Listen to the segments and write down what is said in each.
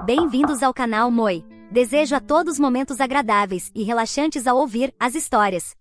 Bem-vindos ao canal Moi. Desejo a todos momentos agradáveis e relaxantes ao ouvir as histórias.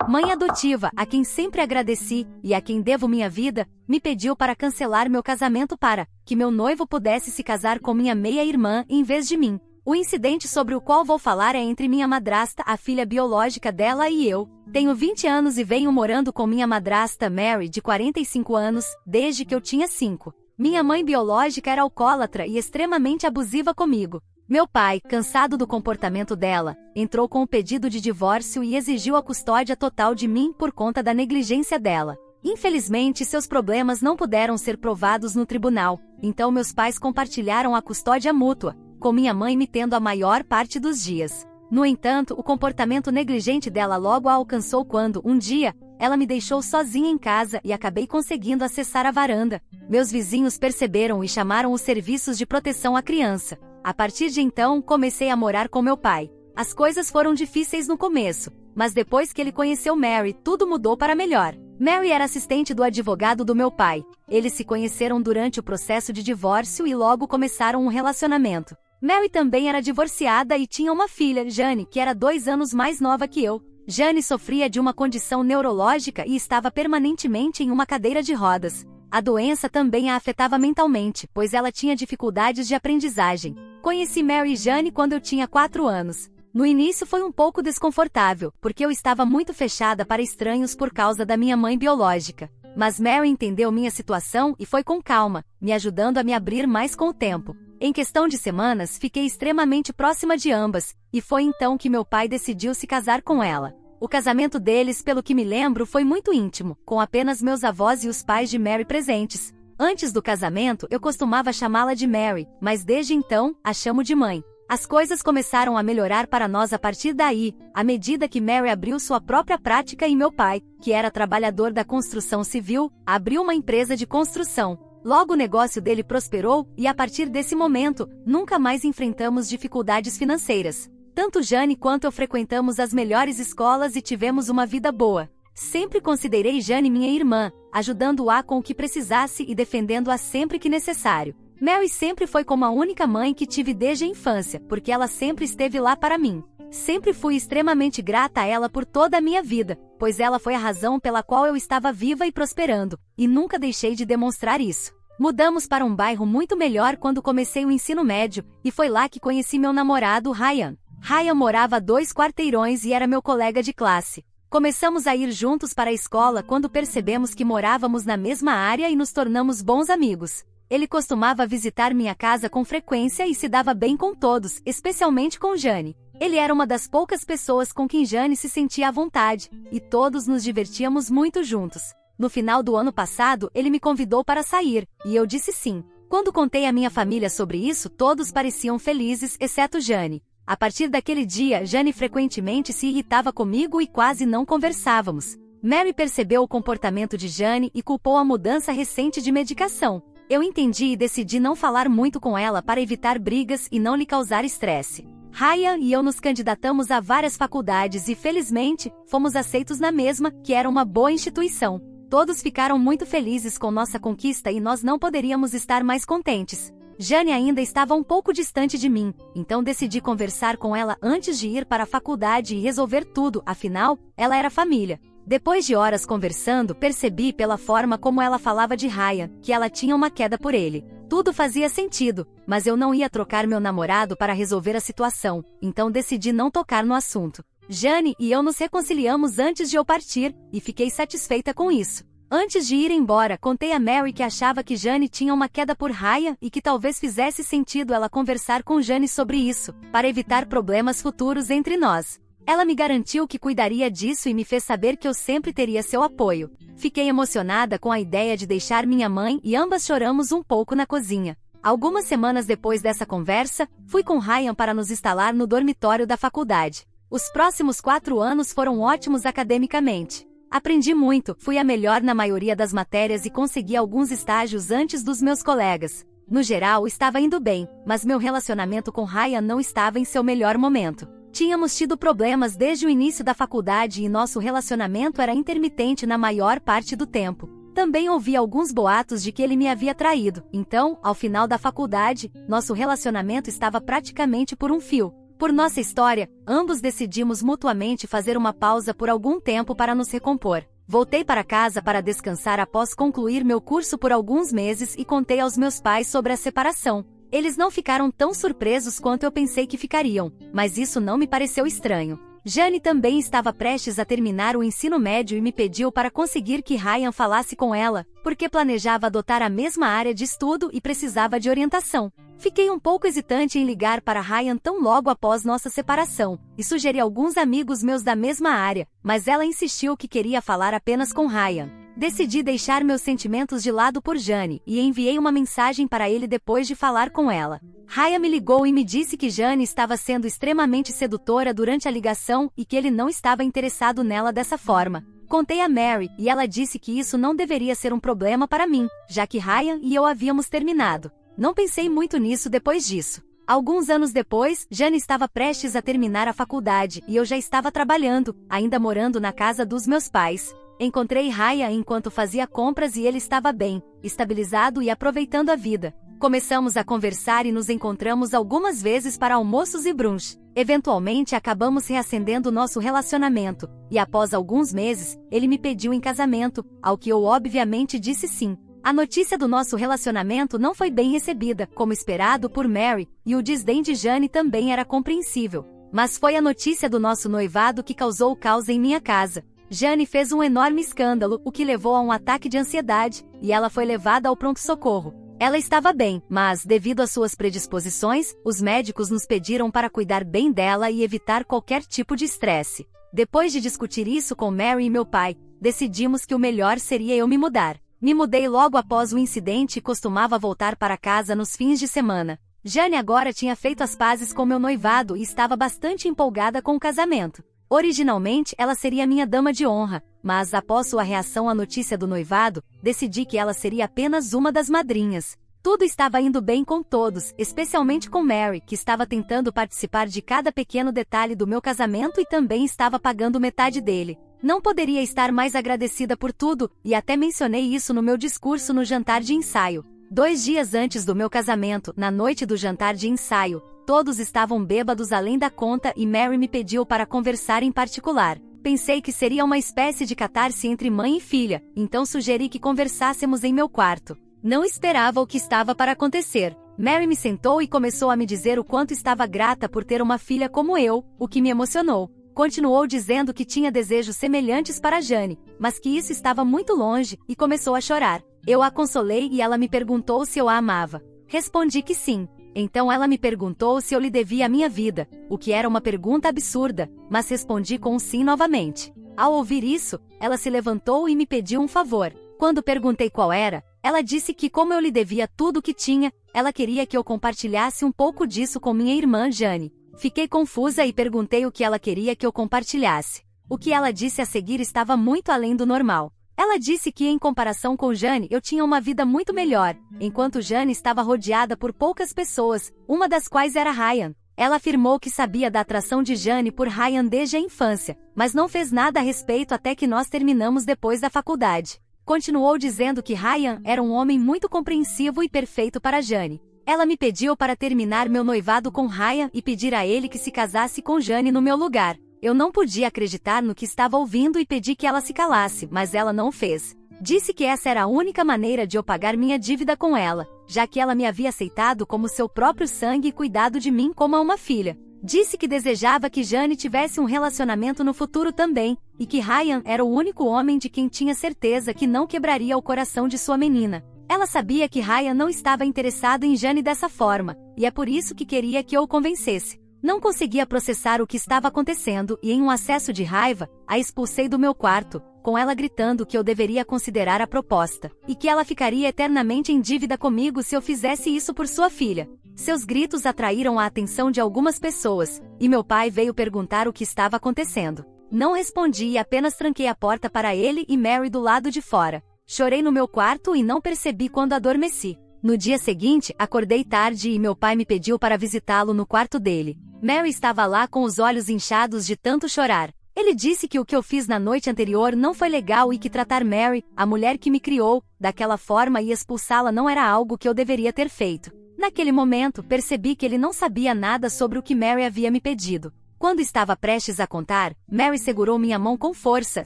Mãe adotiva, a quem sempre agradeci e a quem devo minha vida, me pediu para cancelar meu casamento para que meu noivo pudesse se casar com minha meia-irmã em vez de mim. O incidente sobre o qual vou falar é entre minha madrasta, a filha biológica dela, e eu. Tenho 20 anos e venho morando com minha madrasta Mary, de 45 anos, desde que eu tinha 5. Minha mãe biológica era alcoólatra e extremamente abusiva comigo. Meu pai, cansado do comportamento dela, entrou com o pedido de divórcio e exigiu a custódia total de mim por conta da negligência dela. Infelizmente, seus problemas não puderam ser provados no tribunal, então meus pais compartilharam a custódia mútua, com minha mãe me tendo a maior parte dos dias. No entanto, o comportamento negligente dela logo a alcançou quando, um dia, ela me deixou sozinha em casa e acabei conseguindo acessar a varanda. Meus vizinhos perceberam e chamaram os serviços de proteção à criança. A partir de então, comecei a morar com meu pai. As coisas foram difíceis no começo, mas depois que ele conheceu Mary, tudo mudou para melhor. Mary era assistente do advogado do meu pai. Eles se conheceram durante o processo de divórcio e logo começaram um relacionamento. Mary também era divorciada e tinha uma filha, Jane, que era 2 anos mais nova que eu. Jane sofria de uma condição neurológica e estava permanentemente em uma cadeira de rodas. A doença também a afetava mentalmente, pois ela tinha dificuldades de aprendizagem. Conheci Mary e Jane quando eu tinha 4 anos. No início foi um pouco desconfortável, porque eu estava muito fechada para estranhos por causa da minha mãe biológica. Mas Mary entendeu minha situação e foi com calma, me ajudando a me abrir mais com o tempo. Em questão de semanas, fiquei extremamente próxima de ambas, e foi então que meu pai decidiu se casar com ela. O casamento deles, pelo que me lembro, foi muito íntimo, com apenas meus avós e os pais de Mary presentes. Antes do casamento, eu costumava chamá-la de Mary, mas desde então, a chamo de mãe. As coisas começaram a melhorar para nós a partir daí, à medida que Mary abriu sua própria prática e meu pai, que era trabalhador da construção civil, abriu uma empresa de construção. Logo o negócio dele prosperou e a partir desse momento, nunca mais enfrentamos dificuldades financeiras. Tanto Jane quanto eu frequentamos as melhores escolas e tivemos uma vida boa. Sempre considerei Jane minha irmã, ajudando-a com o que precisasse e defendendo-a sempre que necessário. Mary sempre foi como a única mãe que tive desde a infância, porque ela sempre esteve lá para mim. Sempre fui extremamente grata a ela por toda a minha vida, pois ela foi a razão pela qual eu estava viva e prosperando, e nunca deixei de demonstrar isso. Mudamos para um bairro muito melhor quando comecei o ensino médio, e foi lá que conheci meu namorado, Ryan. Ryan morava a 2 quarteirões e era meu colega de classe. Começamos a ir juntos para a escola quando percebemos que morávamos na mesma área e nos tornamos bons amigos. Ele costumava visitar minha casa com frequência e se dava bem com todos, especialmente com Jane. Ele era uma das poucas pessoas com quem Jane se sentia à vontade, e todos nos divertíamos muito juntos. No final do ano passado, ele me convidou para sair, e eu disse sim. Quando contei à minha família sobre isso, todos pareciam felizes, exceto Jane. A partir daquele dia, Jane frequentemente se irritava comigo e quase não conversávamos. Mary percebeu o comportamento de Jane e culpou a mudança recente de medicação. Eu entendi e decidi não falar muito com ela para evitar brigas e não lhe causar estresse. Ryan e eu nos candidatamos a várias faculdades e, felizmente, fomos aceitos na mesma, que era uma boa instituição. Todos ficaram muito felizes com nossa conquista e nós não poderíamos estar mais contentes. Jane ainda estava um pouco distante de mim, então decidi conversar com ela antes de ir para a faculdade e resolver tudo, afinal, ela era família. Depois de horas conversando, percebi pela forma como ela falava de Ryan, que ela tinha uma queda por ele. Tudo fazia sentido, mas eu não ia trocar meu namorado para resolver a situação, então decidi não tocar no assunto. Jane e eu nos reconciliamos antes de eu partir, e fiquei satisfeita com isso. Antes de ir embora, contei a Mary que achava que Jane tinha uma queda por Ryan e que talvez fizesse sentido ela conversar com Jane sobre isso, para evitar problemas futuros entre nós. Ela me garantiu que cuidaria disso e me fez saber que eu sempre teria seu apoio. Fiquei emocionada com a ideia de deixar minha mãe e ambas choramos um pouco na cozinha. Algumas semanas depois dessa conversa, fui com Ryan para nos instalar no dormitório da faculdade. Os próximos 4 anos foram ótimos academicamente. Aprendi muito, fui a melhor na maioria das matérias e consegui alguns estágios antes dos meus colegas. No geral, estava indo bem, mas meu relacionamento com Ryan não estava em seu melhor momento. Tínhamos tido problemas desde o início da faculdade e nosso relacionamento era intermitente na maior parte do tempo. também ouvi alguns boatos de que ele me havia traído. Então, ao final da faculdade, nosso relacionamento estava praticamente por um fio. Por nossa história, ambos decidimos mutuamente fazer uma pausa por algum tempo para nos recompor. Voltei para casa para descansar após concluir meu curso por alguns meses e contei aos meus pais sobre a separação. Eles não ficaram tão surpresos quanto eu pensei que ficariam, mas isso não me pareceu estranho. Jane também estava prestes a terminar o ensino médio e me pediu para conseguir que Ryan falasse com ela, porque planejava adotar a mesma área de estudo e precisava de orientação. Fiquei um pouco hesitante em ligar para Ryan tão logo após nossa separação, e sugeri alguns amigos meus da mesma área, mas ela insistiu que queria falar apenas com Ryan. Decidi deixar meus sentimentos de lado por Jane e enviei uma mensagem para ele depois de falar com ela. Ryan me ligou e me disse que Jane estava sendo extremamente sedutora durante a ligação e que ele não estava interessado nela dessa forma. Contei a Mary e ela disse que isso não deveria ser um problema para mim, já que Ryan e eu havíamos terminado. Não pensei muito nisso depois disso. Alguns anos depois, Jane estava prestes a terminar a faculdade e eu já estava trabalhando, ainda morando na casa dos meus pais. Encontrei Ryan enquanto fazia compras e ele estava bem, estabilizado e aproveitando a vida. Começamos a conversar e nos encontramos algumas vezes para almoços e brunch. Eventualmente acabamos reacendendo nosso relacionamento, e após alguns meses, ele me pediu em casamento, ao que eu obviamente disse sim. A notícia do nosso relacionamento não foi bem recebida, como esperado por Mary, e o desdém de Jane também era compreensível. Mas foi a notícia do nosso noivado que causou o caos em minha casa. Jane fez um enorme escândalo, o que levou a um ataque de ansiedade, e ela foi levada ao pronto-socorro. Ela estava bem, mas, devido às suas predisposições, os médicos nos pediram para cuidar bem dela e evitar qualquer tipo de estresse. Depois de discutir isso com Mary e meu pai, decidimos que o melhor seria eu me mudar. Me mudei logo após o incidente e costumava voltar para casa nos fins de semana. Jane agora tinha feito as pazes com meu noivado e estava bastante empolgada com o casamento. Originalmente, ela seria minha dama de honra, mas após sua reação à notícia do noivado, decidi que ela seria apenas uma das madrinhas. Tudo estava indo bem com todos, especialmente com Mary, que estava tentando participar de cada pequeno detalhe do meu casamento e também estava pagando metade dele. Não poderia estar mais agradecida por tudo, e até mencionei isso no meu discurso no jantar de ensaio. 2 dias antes do meu casamento, na noite do jantar de ensaio, todos estavam bêbados além da conta e Mary me pediu para conversar em particular. Pensei que seria uma espécie de catarse entre mãe e filha, então sugeri que conversássemos em meu quarto. Não esperava o que estava para acontecer. Mary me sentou e começou a me dizer o quanto estava grata por ter uma filha como eu, o que me emocionou. Continuou dizendo que tinha desejos semelhantes para Jane, mas que isso estava muito longe, e começou a chorar. Eu a consolei e ela me perguntou se eu a amava. Respondi que sim. Então ela me perguntou se eu lhe devia a minha vida, o que era uma pergunta absurda, mas respondi com um sim novamente. Ao ouvir isso, ela se levantou e me pediu um favor. Quando perguntei qual era, ela disse que como eu lhe devia tudo o que tinha, ela queria que eu compartilhasse um pouco disso com minha irmã Jane. Fiquei confusa e perguntei o que ela queria que eu compartilhasse. O que ela disse a seguir estava muito além do normal. Ela disse que, em comparação com Jane, eu tinha uma vida muito melhor, enquanto Jane estava rodeada por poucas pessoas, uma das quais era Ryan. Ela afirmou que sabia da atração de Jane por Ryan desde a infância, mas não fez nada a respeito até que nós terminamos depois da faculdade. Continuou dizendo que Ryan era um homem muito compreensivo e perfeito para Jane. Ela me pediu para terminar meu noivado com Ryan e pedir a ele que se casasse com Jane no meu lugar. Eu não podia acreditar no que estava ouvindo e pedi que ela se calasse, mas ela não fez. Disse que essa era a única maneira de eu pagar minha dívida com ela, já que ela me havia aceitado como seu próprio sangue e cuidado de mim como a uma filha. Disse que desejava que Jane tivesse um relacionamento no futuro também, e que Ryan era o único homem de quem tinha certeza que não quebraria o coração de sua menina. Ela sabia que Ryan não estava interessado em Jane dessa forma, e é por isso que queria que eu o convencesse. Não conseguia processar o que estava acontecendo e, em um acesso de raiva, a expulsei do meu quarto, com ela gritando que eu deveria considerar a proposta, e que ela ficaria eternamente em dívida comigo se eu fizesse isso por sua filha. Seus gritos atraíram a atenção de algumas pessoas, e meu pai veio perguntar o que estava acontecendo. Não respondi e apenas tranquei a porta para ele e Mary do lado de fora. Chorei no meu quarto e não percebi quando adormeci. No dia seguinte, acordei tarde e meu pai me pediu para visitá-lo no quarto dele. Mary estava lá com os olhos inchados de tanto chorar. Ele disse que o que eu fiz na noite anterior não foi legal e que tratar Mary, a mulher que me criou, daquela forma e expulsá-la não era algo que eu deveria ter feito. Naquele momento, percebi que ele não sabia nada sobre o que Mary havia me pedido. Quando estava prestes a contar, Mary segurou minha mão com força,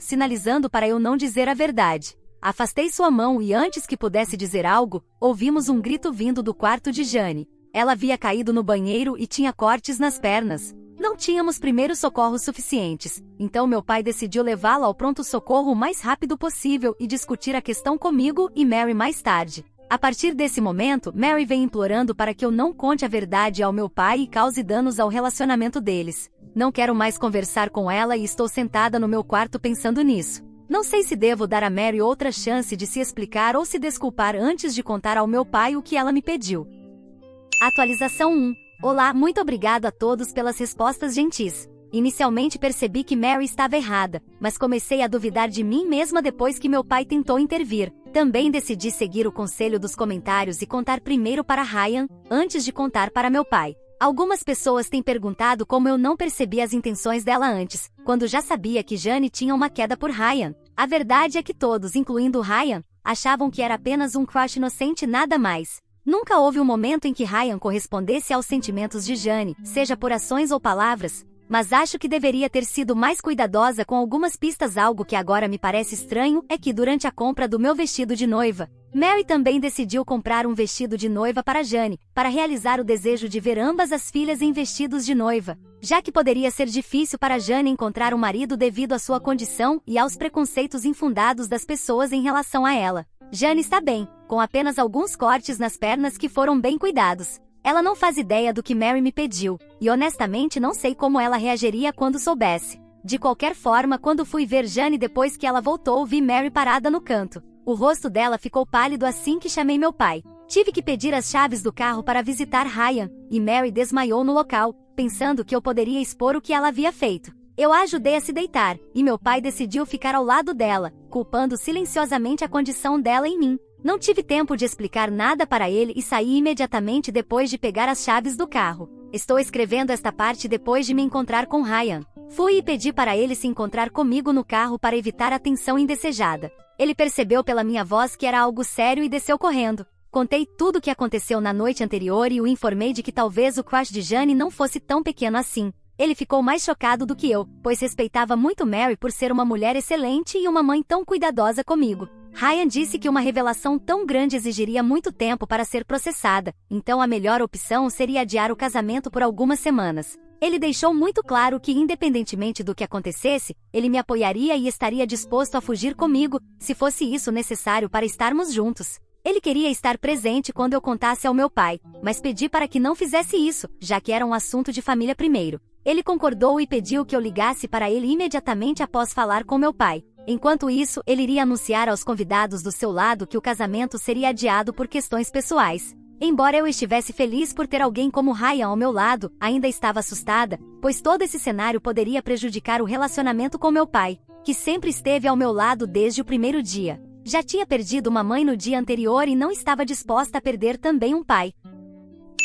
sinalizando para eu não dizer a verdade. Afastei sua mão e antes que pudesse dizer algo, ouvimos um grito vindo do quarto de Jane. Ela havia caído no banheiro e tinha cortes nas pernas. Não tínhamos primeiros socorros suficientes, então meu pai decidiu levá-la ao pronto-socorro o mais rápido possível e discutir a questão comigo e Mary mais tarde. A partir desse momento, Mary vem implorando para que eu não conte a verdade ao meu pai e cause danos ao relacionamento deles. Não quero mais conversar com ela e estou sentada no meu quarto pensando nisso. Não sei se devo dar a Mary outra chance de se explicar ou se desculpar antes de contar ao meu pai o que ela me pediu. Atualização 1. Olá, muito obrigado a todos pelas respostas gentis. Inicialmente percebi que Mary estava errada, mas comecei a duvidar de mim mesma depois que meu pai tentou intervir. Também decidi seguir o conselho dos comentários e contar primeiro para Ryan, antes de contar para meu pai. Algumas pessoas têm perguntado como eu não percebi as intenções dela antes, quando já sabia que Jane tinha uma queda por Ryan. A verdade é que todos, incluindo Ryan, achavam que era apenas um crush inocente e nada mais. Nunca houve um momento em que Ryan correspondesse aos sentimentos de Jane, seja por ações ou palavras, mas acho que deveria ter sido mais cuidadosa com algumas pistas. Algo que agora me parece estranho é que durante a compra do meu vestido de noiva, Mary também decidiu comprar um vestido de noiva para Jane, para realizar o desejo de ver ambas as filhas em vestidos de noiva, já que poderia ser difícil para Jane encontrar um marido devido à sua condição e aos preconceitos infundados das pessoas em relação a ela. Jane está bem, com apenas alguns cortes nas pernas que foram bem cuidados. Ela não faz ideia do que Mary me pediu, e honestamente não sei como ela reagiria quando soubesse. De qualquer forma, quando fui ver Jane depois que ela voltou, vi Mary parada no canto. O rosto dela ficou pálido assim que chamei meu pai. Tive que pedir as chaves do carro para visitar Ryan, e Mary desmaiou no local, pensando que eu poderia expor o que ela havia feito. Eu a ajudei a se deitar, e meu pai decidiu ficar ao lado dela, culpando silenciosamente a condição dela em mim. Não tive tempo de explicar nada para ele e saí imediatamente depois de pegar as chaves do carro. Estou escrevendo esta parte depois de me encontrar com Ryan. Fui e pedi para ele se encontrar comigo no carro para evitar a tensão indesejada. Ele percebeu pela minha voz que era algo sério e desceu correndo. Contei tudo o que aconteceu na noite anterior e o informei de que talvez o crush de Jane não fosse tão pequeno assim. Ele ficou mais chocado do que eu, pois respeitava muito Mary por ser uma mulher excelente e uma mãe tão cuidadosa comigo. Ryan disse que uma revelação tão grande exigiria muito tempo para ser processada, então a melhor opção seria adiar o casamento por algumas semanas. Ele deixou muito claro que, independentemente do que acontecesse, ele me apoiaria e estaria disposto a fugir comigo, se fosse isso necessário para estarmos juntos. Ele queria estar presente quando eu contasse ao meu pai, mas pedi para que não fizesse isso, já que era um assunto de família primeiro. Ele concordou e pediu que eu ligasse para ele imediatamente após falar com meu pai. Enquanto isso, ele iria anunciar aos convidados do seu lado que o casamento seria adiado por questões pessoais. Embora eu estivesse feliz por ter alguém como Ryan ao meu lado, ainda estava assustada, pois todo esse cenário poderia prejudicar o relacionamento com meu pai, que sempre esteve ao meu lado desde o primeiro dia. Já tinha perdido uma mãe no dia anterior e não estava disposta a perder também um pai.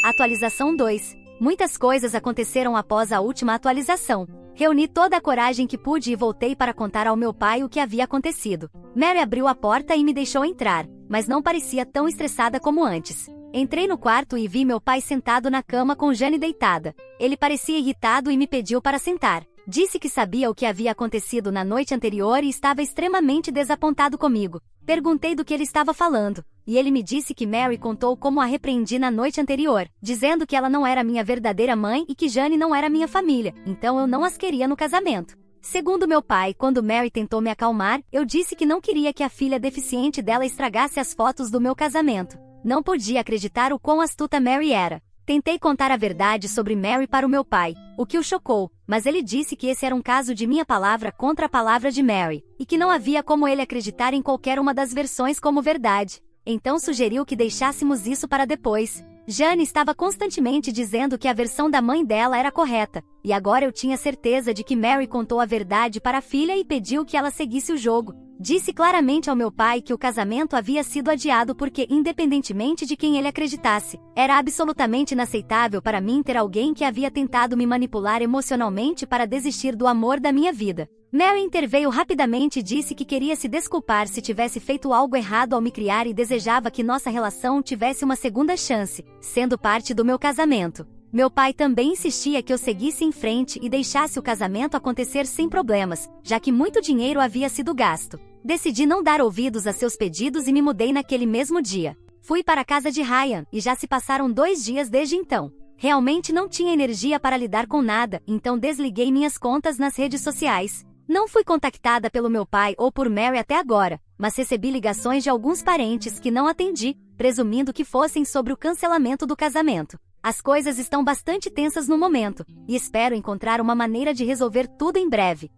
Atualização 2. Muitas coisas aconteceram após a última atualização. Reuni toda a coragem que pude e voltei para contar ao meu pai o que havia acontecido. Mary abriu a porta e me deixou entrar, mas não parecia tão estressada como antes. Entrei no quarto e vi meu pai sentado na cama com Jane deitada. Ele parecia irritado e me pediu para sentar. Disse que sabia o que havia acontecido na noite anterior e estava extremamente desapontado comigo. Perguntei do que ele estava falando, e ele me disse que Mary contou como a repreendi na noite anterior, dizendo que ela não era minha verdadeira mãe e que Jane não era minha família, então eu não as queria no casamento. Segundo meu pai, quando Mary tentou me acalmar, eu disse que não queria que a filha deficiente dela estragasse as fotos do meu casamento. Não podia acreditar o quão astuta Mary era. Tentei contar a verdade sobre Mary para o meu pai, o que o chocou, mas ele disse que esse era um caso de minha palavra contra a palavra de Mary, e que não havia como ele acreditar em qualquer uma das versões como verdade. Então sugeriu que deixássemos isso para depois. Jane estava constantemente dizendo que a versão da mãe dela era correta, e agora eu tinha certeza de que Mary contou a verdade para a filha e pediu que ela seguisse o jogo. Disse claramente ao meu pai que o casamento havia sido adiado porque, independentemente de quem ele acreditasse, era absolutamente inaceitável para mim ter alguém que havia tentado me manipular emocionalmente para desistir do amor da minha vida. Mary interveio rapidamente e disse que queria se desculpar se tivesse feito algo errado ao me criar e desejava que nossa relação tivesse uma segunda chance, sendo parte do meu casamento. Meu pai também insistia que eu seguisse em frente e deixasse o casamento acontecer sem problemas, já que muito dinheiro havia sido gasto. Decidi não dar ouvidos a seus pedidos e me mudei naquele mesmo dia. Fui para a casa de Ryan, e já se passaram 2 dias desde então. Realmente não tinha energia para lidar com nada, então desliguei minhas contas nas redes sociais. Não fui contactada pelo meu pai ou por Mary até agora, mas recebi ligações de alguns parentes que não atendi, presumindo que fossem sobre o cancelamento do casamento. As coisas estão bastante tensas no momento, e espero encontrar uma maneira de resolver tudo em breve.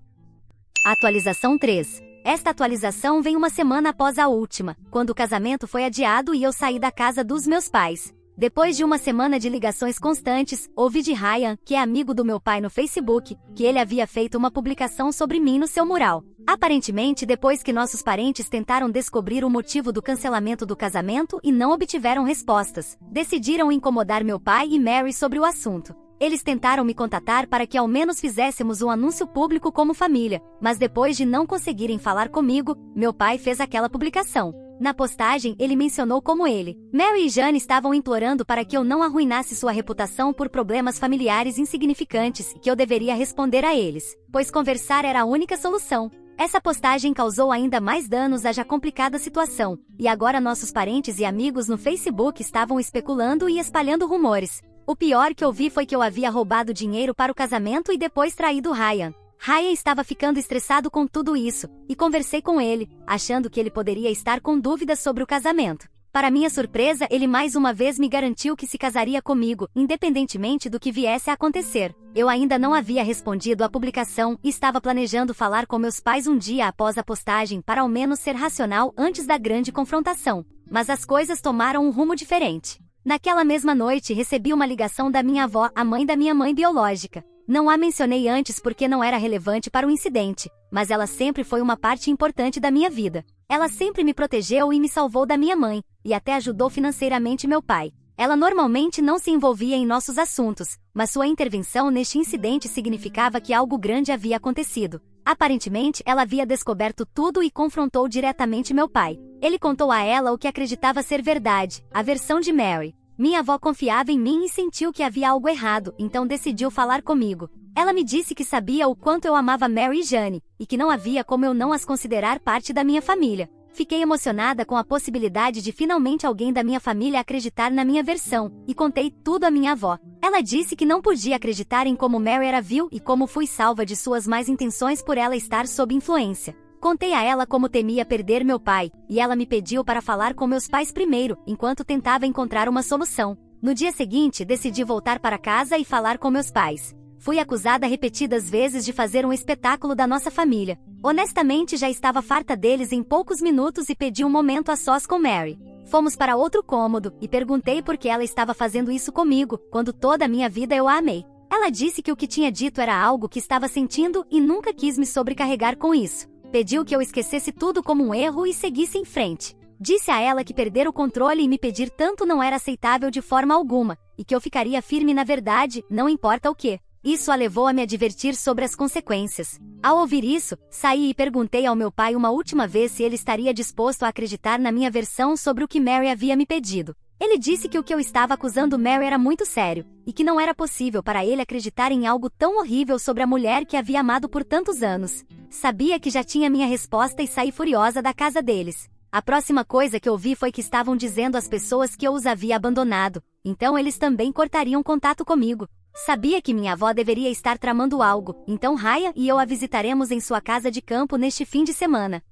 Atualização 3. Esta atualização vem uma semana após a última, quando o casamento foi adiado e eu saí da casa dos meus pais. Depois de uma semana de ligações constantes, ouvi de Ryan, que é amigo do meu pai no Facebook, que ele havia feito uma publicação sobre mim no seu mural. Aparentemente, depois que nossos parentes tentaram descobrir o motivo do cancelamento do casamento e não obtiveram respostas, decidiram incomodar meu pai e Mary sobre o assunto. Eles tentaram me contatar para que ao menos fizéssemos um anúncio público como família, mas depois de não conseguirem falar comigo, meu pai fez aquela publicação. Na postagem, ele mencionou como ele, Mary e Jane estavam implorando para que eu não arruinasse sua reputação por problemas familiares insignificantes e que eu deveria responder a eles, pois conversar era a única solução. Essa postagem causou ainda mais danos à já complicada situação, e agora nossos parentes e amigos no Facebook estavam especulando e espalhando rumores. O pior que ouvi foi que eu havia roubado dinheiro para o casamento e depois traído Ryan. Ryan estava ficando estressado com tudo isso, e conversei com ele, achando que ele poderia estar com dúvidas sobre o casamento. Para minha surpresa, ele mais uma vez me garantiu que se casaria comigo, independentemente do que viesse a acontecer. Eu ainda não havia respondido à publicação e estava planejando falar com meus pais um dia após a postagem para ao menos ser racional antes da grande confrontação. Mas as coisas tomaram um rumo diferente. Naquela mesma noite recebi uma ligação da minha avó, a mãe da minha mãe biológica. Não a mencionei antes porque não era relevante para o incidente, mas ela sempre foi uma parte importante da minha vida. Ela sempre me protegeu e me salvou da minha mãe, e até ajudou financeiramente meu pai. Ela normalmente não se envolvia em nossos assuntos, mas sua intervenção neste incidente significava que algo grande havia acontecido. Aparentemente, ela havia descoberto tudo e confrontou diretamente meu pai. Ele contou a ela o que acreditava ser verdade, a versão de Mary. Minha avó confiava em mim e sentiu que havia algo errado, então decidiu falar comigo. Ela me disse que sabia o quanto eu amava Mary e Jane, e que não havia como eu não as considerar parte da minha família. Fiquei emocionada com a possibilidade de finalmente alguém da minha família acreditar na minha versão, e contei tudo à minha avó. Ela disse que não podia acreditar em como Mary era vil e como fui salva de suas más intenções por ela estar sob influência. Contei a ela como temia perder meu pai, e ela me pediu para falar com meus pais primeiro, enquanto tentava encontrar uma solução. No dia seguinte, decidi voltar para casa e falar com meus pais. Fui acusada repetidas vezes de fazer um espetáculo da nossa família. Honestamente, já estava farta deles em poucos minutos e pedi um momento a sós com Mary. Fomos para outro cômodo, e perguntei por que ela estava fazendo isso comigo, quando toda a minha vida eu a amei. Ela disse que o que tinha dito era algo que estava sentindo e nunca quis me sobrecarregar com isso. Pediu que eu esquecesse tudo como um erro e seguisse em frente. Disse a ela que perder o controle e me pedir tanto não era aceitável de forma alguma, e que eu ficaria firme na verdade, não importa o que. Isso a levou a me advertir sobre as consequências. Ao ouvir isso, saí e perguntei ao meu pai uma última vez se ele estaria disposto a acreditar na minha versão sobre o que Mary havia me pedido. Ele disse que o que eu estava acusando Mary era muito sério, e que não era possível para ele acreditar em algo tão horrível sobre a mulher que havia amado por tantos anos. Sabia que já tinha minha resposta e saí furiosa da casa deles. A próxima coisa que ouvi foi que estavam dizendo às pessoas que eu os havia abandonado, então eles também cortariam contato comigo. Sabia que minha avó deveria estar tramando algo, então Raya e eu a visitaremos em sua casa de campo neste fim de semana.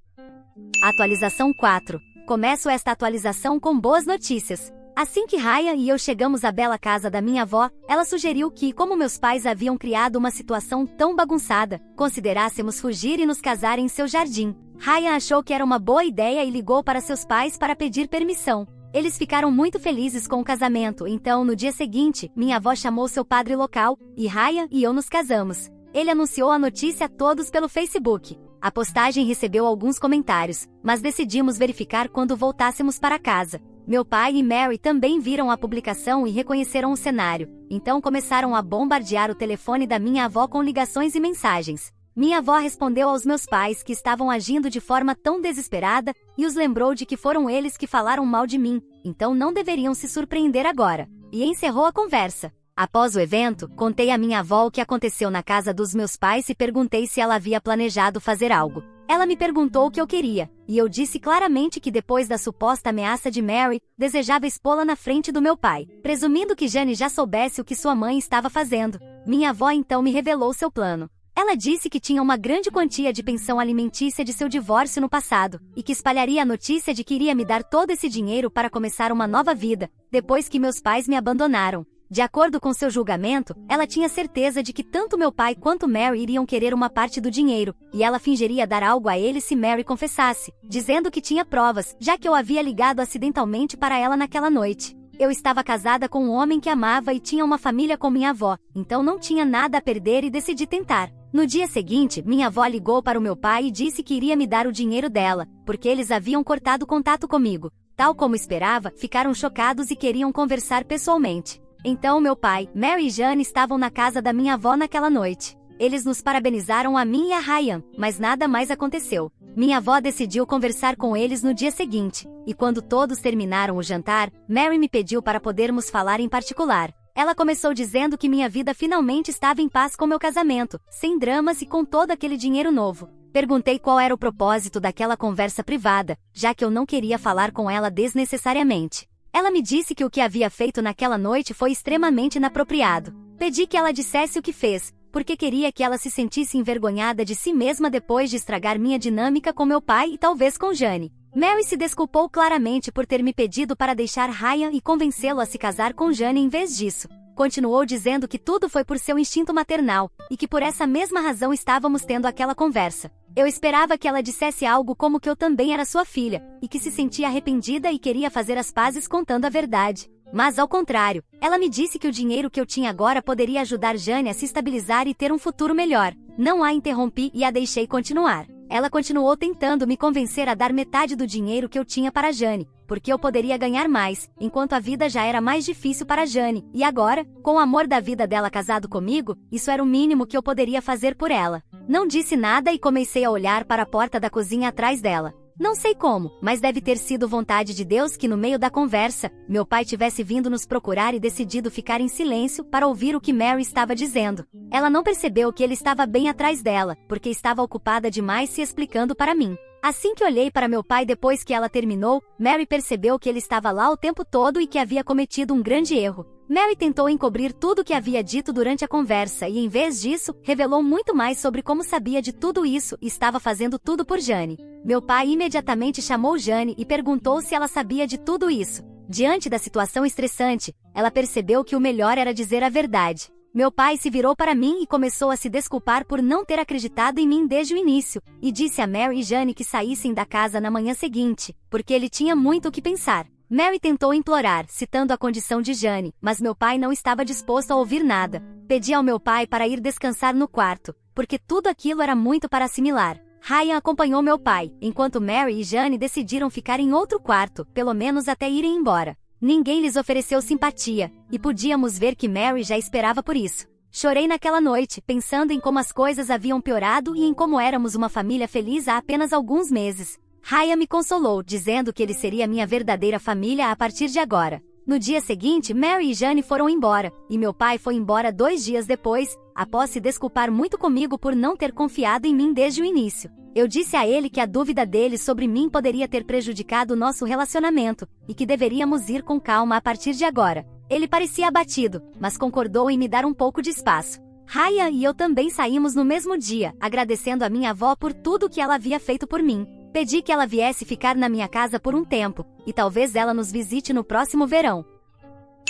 Atualização 4. Começo esta atualização com boas notícias. Assim que Raya e eu chegamos à bela casa da minha avó, ela sugeriu que, como meus pais haviam criado uma situação tão bagunçada, considerássemos fugir e nos casar em seu jardim. Raya achou que era uma boa ideia e ligou para seus pais para pedir permissão. Eles ficaram muito felizes com o casamento, então no dia seguinte, minha avó chamou seu padre local, e Raya e eu nos casamos. Ele anunciou a notícia a todos pelo Facebook. A postagem recebeu alguns comentários, mas decidimos verificar quando voltássemos para casa. Meu pai e Mary também viram a publicação e reconheceram o cenário, então começaram a bombardear o telefone da minha avó com ligações e mensagens. Minha avó respondeu aos meus pais que estavam agindo de forma tão desesperada e os lembrou de que foram eles que falaram mal de mim, então não deveriam se surpreender agora. E encerrou a conversa. Após o evento, contei à minha avó o que aconteceu na casa dos meus pais e perguntei se ela havia planejado fazer algo. Ela me perguntou o que eu queria, e eu disse claramente que depois da suposta ameaça de Mary, desejava expô-la na frente do meu pai, presumindo que Jane já soubesse o que sua mãe estava fazendo. Minha avó então me revelou seu plano. Ela disse que tinha uma grande quantia de pensão alimentícia de seu divórcio no passado, e que espalharia a notícia de que iria me dar todo esse dinheiro para começar uma nova vida, depois que meus pais me abandonaram. De acordo com seu julgamento, ela tinha certeza de que tanto meu pai quanto Mary iriam querer uma parte do dinheiro, e ela fingiria dar algo a ele se Mary confessasse, dizendo que tinha provas, já que eu havia ligado acidentalmente para ela naquela noite. Eu estava casada com um homem que amava e tinha uma família com minha avó, então não tinha nada a perder e decidi tentar. No dia seguinte, minha avó ligou para o meu pai e disse que iria me dar o dinheiro dela, porque eles haviam cortado contato comigo. Tal como esperava, ficaram chocados e queriam conversar pessoalmente. Então meu pai, Mary e Jane estavam na casa da minha avó naquela noite. Eles nos parabenizaram a mim e a Ryan, mas nada mais aconteceu. Minha avó decidiu conversar com eles no dia seguinte, e quando todos terminaram o jantar, Mary me pediu para podermos falar em particular. Ela começou dizendo que minha vida finalmente estava em paz com meu casamento, sem dramas e com todo aquele dinheiro novo. Perguntei qual era o propósito daquela conversa privada, já que eu não queria falar com ela desnecessariamente. Ela me disse que o que havia feito naquela noite foi extremamente inapropriado. Pedi que ela dissesse o que fez, porque queria que ela se sentisse envergonhada de si mesma depois de estragar minha dinâmica com meu pai e talvez com Jane. Mary se desculpou claramente por ter me pedido para deixar Ryan e convencê-lo a se casar com Jane em vez disso. Continuou dizendo que tudo foi por seu instinto maternal, e que por essa mesma razão estávamos tendo aquela conversa. Eu esperava que ela dissesse algo como que eu também era sua filha, e que se sentia arrependida e queria fazer as pazes contando a verdade. Mas ao contrário, ela me disse que o dinheiro que eu tinha agora poderia ajudar Jane a se estabilizar e ter um futuro melhor. Não a interrompi e a deixei continuar. Ela continuou tentando me convencer a dar metade do dinheiro que eu tinha para Jane, porque eu poderia ganhar mais, enquanto a vida já era mais difícil para Jane, e agora, com o amor da vida dela casado comigo, isso era o mínimo que eu poderia fazer por ela. Não disse nada e comecei a olhar para a porta da cozinha atrás dela. Não sei como, mas deve ter sido vontade de Deus que no meio da conversa, meu pai tivesse vindo nos procurar e decidido ficar em silêncio para ouvir o que Mary estava dizendo. Ela não percebeu que ele estava bem atrás dela, porque estava ocupada demais se explicando para mim. Assim que olhei para meu pai depois que ela terminou, Mary percebeu que ele estava lá o tempo todo e que havia cometido um grande erro. Mary tentou encobrir tudo o que havia dito durante a conversa e, em vez disso, revelou muito mais sobre como sabia de tudo isso e estava fazendo tudo por Jane. Meu pai imediatamente chamou Jane e perguntou se ela sabia de tudo isso. Diante da situação estressante, ela percebeu que o melhor era dizer a verdade. Meu pai se virou para mim e começou a se desculpar por não ter acreditado em mim desde o início, e disse a Mary e Jane que saíssem da casa na manhã seguinte, porque ele tinha muito o que pensar. Mary tentou implorar, citando a condição de Jane, mas meu pai não estava disposto a ouvir nada. Pedi ao meu pai para ir descansar no quarto, porque tudo aquilo era muito para assimilar. Ryan acompanhou meu pai, enquanto Mary e Jane decidiram ficar em outro quarto, pelo menos até irem embora. Ninguém lhes ofereceu simpatia, e podíamos ver que Mary já esperava por isso. Chorei naquela noite, pensando em como as coisas haviam piorado e em como éramos uma família feliz há apenas alguns meses. Ryan me consolou, dizendo que ele seria minha verdadeira família a partir de agora. No dia seguinte, Mary e Jane foram embora, e meu pai foi embora 2 dias depois, após se desculpar muito comigo por não ter confiado em mim desde o início. Eu disse a ele que a dúvida dele sobre mim poderia ter prejudicado o nosso relacionamento, e que deveríamos ir com calma a partir de agora. Ele parecia abatido, mas concordou em me dar um pouco de espaço. Ryan e eu também saímos no mesmo dia, agradecendo a minha avó por tudo o que ela havia feito por mim. Pedi que ela viesse ficar na minha casa por um tempo, e talvez ela nos visite no próximo verão.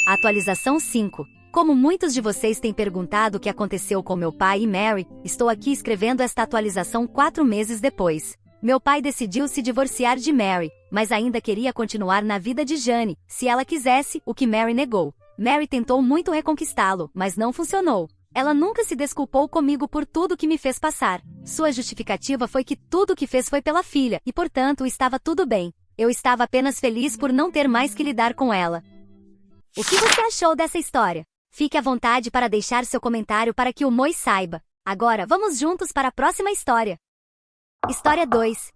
Atualização 5. Como muitos de vocês têm perguntado o que aconteceu com meu pai e Mary, estou aqui escrevendo esta atualização 4 meses depois. Meu pai decidiu se divorciar de Mary, mas ainda queria continuar na vida de Jane, se ela quisesse, o que Mary negou. Mary tentou muito reconquistá-lo, mas não funcionou. Ela nunca se desculpou comigo por tudo que me fez passar. Sua justificativa foi que tudo o que fez foi pela filha, e portanto estava tudo bem. Eu estava apenas feliz por não ter mais que lidar com ela. O que você achou dessa história? Fique à vontade para deixar seu comentário para que o Moi saiba. Agora vamos juntos para a próxima história. História 2.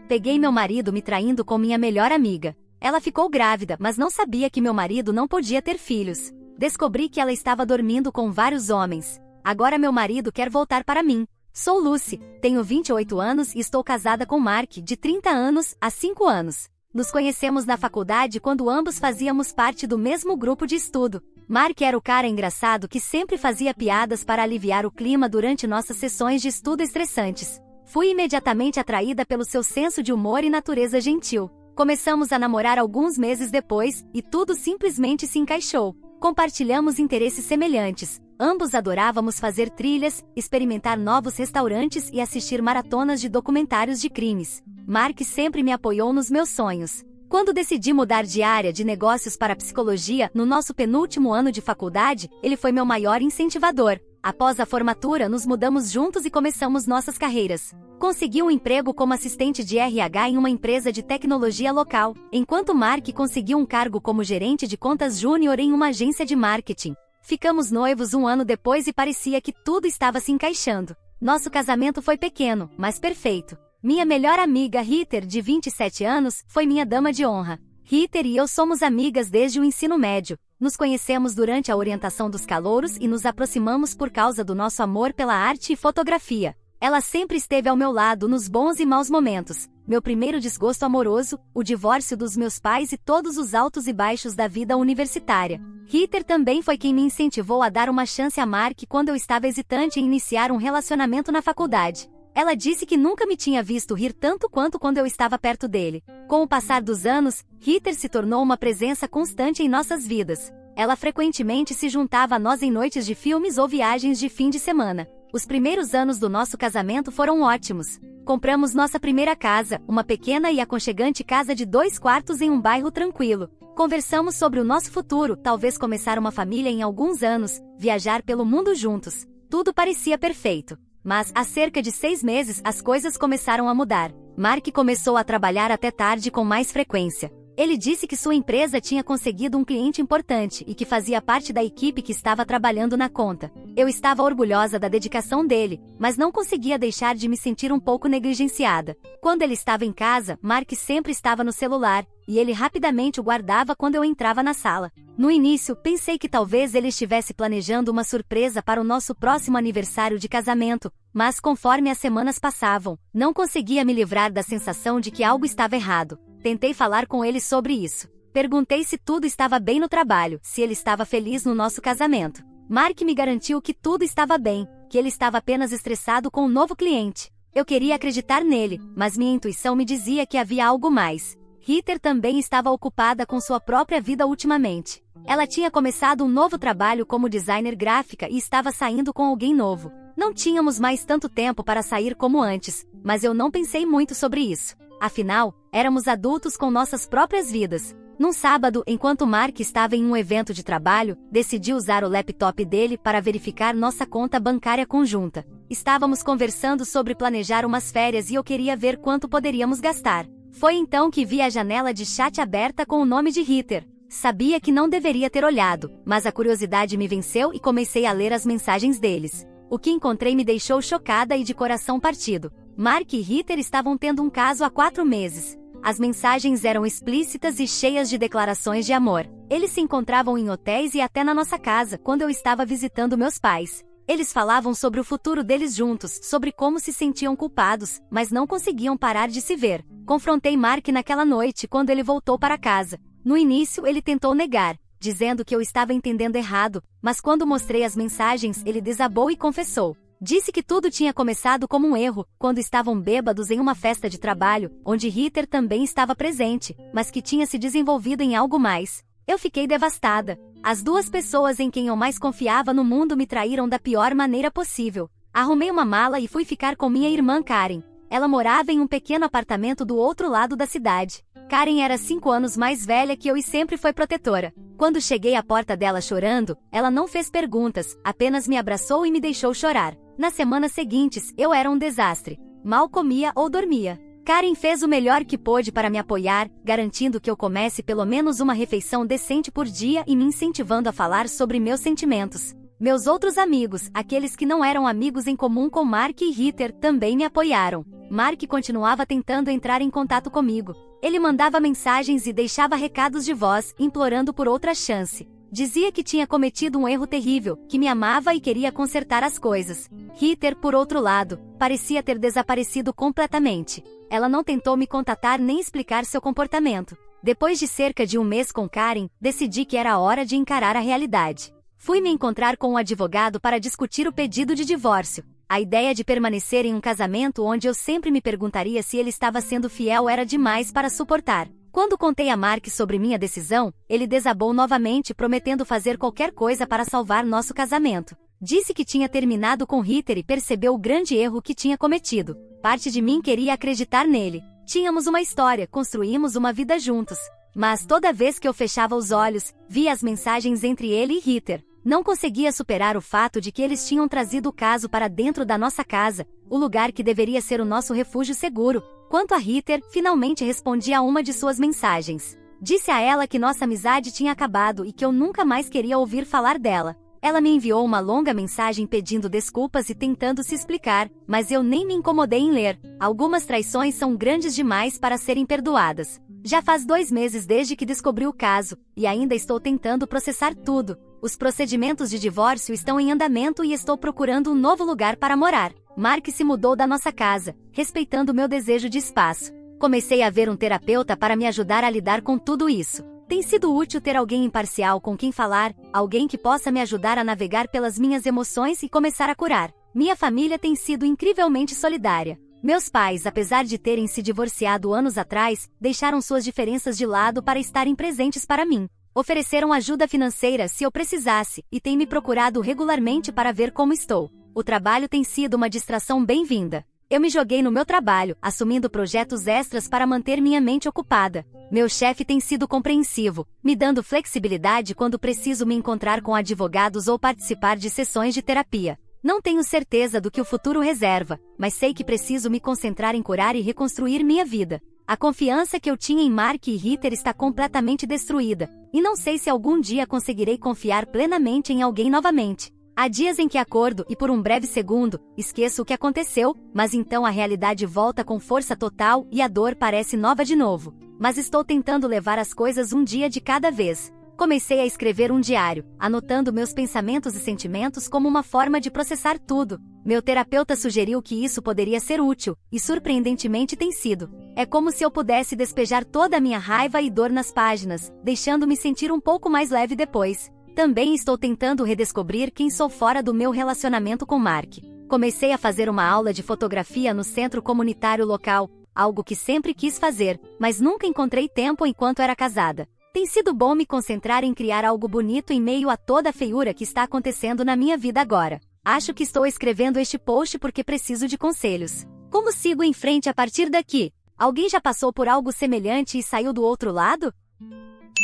Peguei meu marido me traindo com minha melhor amiga. Ela ficou grávida, mas não sabia que meu marido não podia ter filhos. Descobri que ela estava dormindo com vários homens. Agora meu marido quer voltar para mim. Sou Lucy, tenho 28 anos e estou casada com Mark, de 30 anos, há 5 anos. Nos conhecemos na faculdade quando ambos fazíamos parte do mesmo grupo de estudo. Mark era o cara engraçado que sempre fazia piadas para aliviar o clima durante nossas sessões de estudo estressantes. Fui imediatamente atraída pelo seu senso de humor e natureza gentil. Começamos a namorar alguns meses depois, e tudo simplesmente se encaixou. Compartilhamos interesses semelhantes. Ambos adorávamos fazer trilhas, experimentar novos restaurantes e assistir maratonas de documentários de crimes. Mark sempre me apoiou nos meus sonhos. Quando decidi mudar de área de negócios para psicologia, no nosso penúltimo ano de faculdade, ele foi meu maior incentivador. Após a formatura, nos mudamos juntos e começamos nossas carreiras. Consegui um emprego como assistente de RH em uma empresa de tecnologia local, enquanto Mark conseguiu um cargo como gerente de contas júnior em uma agência de marketing. Ficamos noivos um ano depois e parecia que tudo estava se encaixando. Nosso casamento foi pequeno, mas perfeito. Minha melhor amiga, Heather, de 27 anos, foi minha dama de honra. Heather e eu somos amigas desde o ensino médio. Nos conhecemos durante a orientação dos calouros e nos aproximamos por causa do nosso amor pela arte e fotografia. Ela sempre esteve ao meu lado nos bons e maus momentos. Meu primeiro desgosto amoroso, o divórcio dos meus pais e todos os altos e baixos da vida universitária. Heather também foi quem me incentivou a dar uma chance a Mark quando eu estava hesitante em iniciar um relacionamento na faculdade. Ela disse que nunca me tinha visto rir tanto quanto quando eu estava perto dele. Com o passar dos anos, Heather se tornou uma presença constante em nossas vidas. Ela frequentemente se juntava a nós em noites de filmes ou viagens de fim de semana. Os primeiros anos do nosso casamento foram ótimos. Compramos nossa primeira casa, uma pequena e aconchegante casa de 2 quartos em um bairro tranquilo. Conversamos sobre o nosso futuro, talvez começar uma família em alguns anos, viajar pelo mundo juntos. Tudo parecia perfeito. Mas, há cerca de 6 meses, as coisas começaram a mudar. Mark começou a trabalhar até tarde com mais frequência. Ele disse que sua empresa tinha conseguido um cliente importante e que fazia parte da equipe que estava trabalhando na conta. Eu estava orgulhosa da dedicação dele, mas não conseguia deixar de me sentir um pouco negligenciada. Quando ele estava em casa, Mark sempre estava no celular, e ele rapidamente o guardava quando eu entrava na sala. No início, pensei que talvez ele estivesse planejando uma surpresa para o nosso próximo aniversário de casamento, mas conforme as semanas passavam, não conseguia me livrar da sensação de que algo estava errado. Tentei falar com ele sobre isso. Perguntei se tudo estava bem no trabalho, se ele estava feliz no nosso casamento. Mark me garantiu que tudo estava bem, que ele estava apenas estressado com um novo cliente. Eu queria acreditar nele, mas minha intuição me dizia que havia algo mais. Heather também estava ocupada com sua própria vida ultimamente. Ela tinha começado um novo trabalho como designer gráfica e estava saindo com alguém novo. Não tínhamos mais tanto tempo para sair como antes, mas eu não pensei muito sobre isso. Afinal, éramos adultos com nossas próprias vidas. Num sábado, enquanto Mark estava em um evento de trabalho, decidi usar o laptop dele para verificar nossa conta bancária conjunta. Estávamos conversando sobre planejar umas férias e eu queria ver quanto poderíamos gastar. Foi então que vi a janela de chat aberta com o nome de Heather. Sabia que não deveria ter olhado, mas a curiosidade me venceu e comecei a ler as mensagens deles. O que encontrei me deixou chocada e de coração partido. Mark e Heather estavam tendo um caso há 4 meses. As mensagens eram explícitas e cheias de declarações de amor. Eles se encontravam em hotéis e até na nossa casa, quando eu estava visitando meus pais. Eles falavam sobre o futuro deles juntos, sobre como se sentiam culpados, mas não conseguiam parar de se ver. Confrontei Mark naquela noite quando ele voltou para casa. No início ele tentou negar, dizendo que eu estava entendendo errado, mas quando mostrei as mensagens ele desabou e confessou. Disse que tudo tinha começado como um erro, quando estavam bêbados em uma festa de trabalho, onde Heather também estava presente, mas que tinha se desenvolvido em algo mais. Eu fiquei devastada. As 2 pessoas em quem eu mais confiava no mundo me traíram da pior maneira possível. Arrumei uma mala e fui ficar com minha irmã Karen. Ela morava em um pequeno apartamento do outro lado da cidade. Karen era 5 anos mais velha que eu e sempre foi protetora. Quando cheguei à porta dela chorando, ela não fez perguntas, apenas me abraçou e me deixou chorar. Nas semanas seguintes, eu era um desastre. Mal comia ou dormia. Karen fez o melhor que pôde para me apoiar, garantindo que eu comesse pelo menos uma refeição decente por dia e me incentivando a falar sobre meus sentimentos. Meus outros amigos, aqueles que não eram amigos em comum com Mark e Ritter, também me apoiaram. Mark continuava tentando entrar em contato comigo. Ele mandava mensagens e deixava recados de voz, implorando por outra chance. Dizia que tinha cometido um erro terrível, que me amava e queria consertar as coisas. Ritter, por outro lado, parecia ter desaparecido completamente. Ela não tentou me contatar nem explicar seu comportamento. Depois de cerca de um mês com Karen, decidi que era hora de encarar a realidade. Fui me encontrar com um advogado para discutir o pedido de divórcio. A ideia de permanecer em um casamento onde eu sempre me perguntaria se ele estava sendo fiel era demais para suportar. Quando contei a Mark sobre minha decisão, ele desabou novamente prometendo fazer qualquer coisa para salvar nosso casamento. Disse que tinha terminado com Ritter e percebeu o grande erro que tinha cometido. Parte de mim queria acreditar nele. Tínhamos uma história, construímos uma vida juntos. Mas toda vez que eu fechava os olhos, via as mensagens entre ele e Ritter. Não conseguia superar o fato de que eles tinham trazido o caso para dentro da nossa casa, o lugar que deveria ser o nosso refúgio seguro. Quanto a Ritter, finalmente respondi a uma de suas mensagens. Disse a ela que nossa amizade tinha acabado e que eu nunca mais queria ouvir falar dela. Ela me enviou uma longa mensagem pedindo desculpas e tentando se explicar, mas eu nem me incomodei em ler. Algumas traições são grandes demais para serem perdoadas. Já faz 2 meses desde que descobri o caso, e ainda estou tentando processar tudo. Os procedimentos de divórcio estão em andamento e estou procurando um novo lugar para morar. Mark se mudou da nossa casa, respeitando meu desejo de espaço. Comecei a ver um terapeuta para me ajudar a lidar com tudo isso. Tem sido útil ter alguém imparcial com quem falar, alguém que possa me ajudar a navegar pelas minhas emoções e começar a curar. Minha família tem sido incrivelmente solidária. Meus pais, apesar de terem se divorciado anos atrás, deixaram suas diferenças de lado para estarem presentes para mim. Ofereceram ajuda financeira se eu precisasse, e têm me procurado regularmente para ver como estou. O trabalho tem sido uma distração bem-vinda. Eu me joguei no meu trabalho, assumindo projetos extras para manter minha mente ocupada. Meu chefe tem sido compreensivo, me dando flexibilidade quando preciso me encontrar com advogados ou participar de sessões de terapia. Não tenho certeza do que o futuro reserva, mas sei que preciso me concentrar em curar e reconstruir minha vida. A confiança que eu tinha em Mark e Ritter está completamente destruída, e não sei se algum dia conseguirei confiar plenamente em alguém novamente. Há dias em que acordo e por um breve segundo, esqueço o que aconteceu, mas então a realidade volta com força total e a dor parece nova de novo. Mas estou tentando levar as coisas um dia de cada vez. Comecei a escrever um diário, anotando meus pensamentos e sentimentos como uma forma de processar tudo. Meu terapeuta sugeriu que isso poderia ser útil, e surpreendentemente tem sido. É como se eu pudesse despejar toda a minha raiva e dor nas páginas, deixando-me sentir um pouco mais leve depois. Também estou tentando redescobrir quem sou fora do meu relacionamento com Mark. Comecei a fazer uma aula de fotografia no centro comunitário local, algo que sempre quis fazer, mas nunca encontrei tempo enquanto era casada. Tem sido bom me concentrar em criar algo bonito em meio a toda a feiura que está acontecendo na minha vida agora. Acho que estou escrevendo este post porque preciso de conselhos. Como sigo em frente a partir daqui? Alguém já passou por algo semelhante e saiu do outro lado?